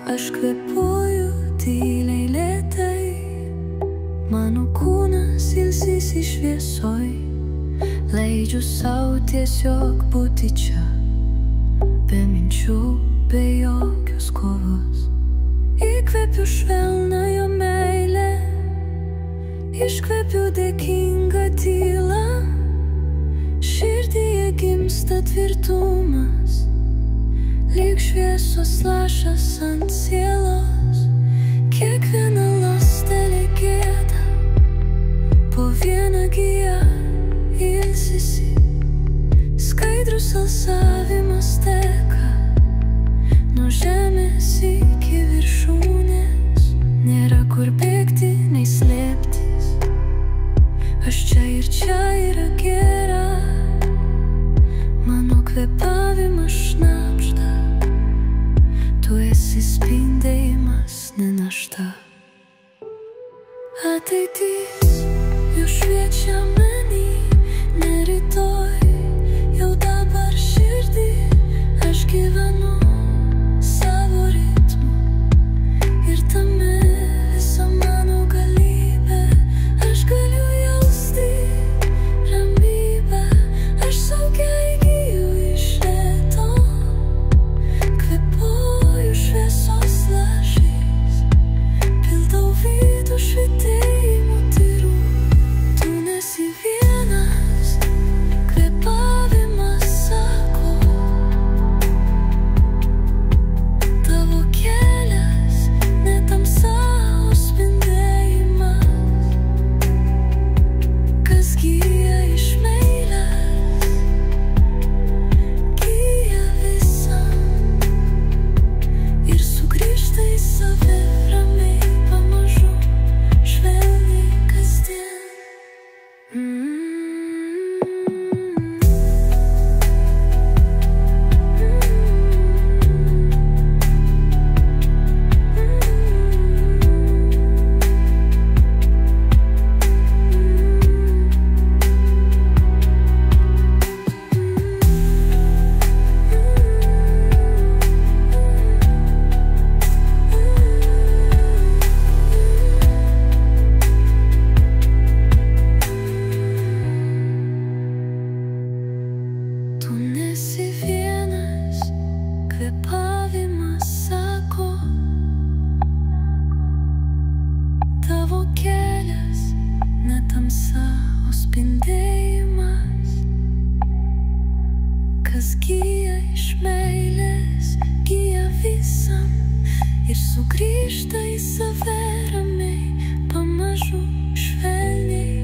Aš kvėpuoju tyliai lėtai, mano kūnas ilsisi šviesoj. Leidžiu sau tiesiog būti čia, be minčių, be jokios kovos. Įkvepiu švelną jo meilę, iškvepiu dėkingą tylą. Širdyje gimsta tvirtumas, lyg šviesos lašas ant sielos. Kiekviena ląstelė gieda, po vieną giją ilsisi. Skaidrus alsavimas teka nuo žemės iki viršūnės. Nėra kur bėgti, nei slėptis. Aš čia ir čia yra gera. Mano kvėpavimas šnabžda, tu esi spindėjimas, ne našta. Ateitis jau šviečia manį, ne rytoj, jau dabar širdį. Aš gyvenu savo ritmu ir tame visa mano galybė. Aš galiu jausti ramybę, aš saugiai įgyju iš lėto. Kvėpuoju šviesos lašais, pildau vidų švytėjimų tyrų. Tu nesi vienas, kvėpavimas sako. Tavo kelias ne tamsa, o spindėjimas. Kas gyja iš meilės, gyja visam ir sugrįžta į save ramiai, pamažu, švelniai kasdien. Tu nesi vienas, kvėpavimas sako. Tavo kelias ne tamsa, o spindėjimas. Kas gyja iš meilės, gyja visam ir sugrįžta į save ramiai, pamažu, švelniai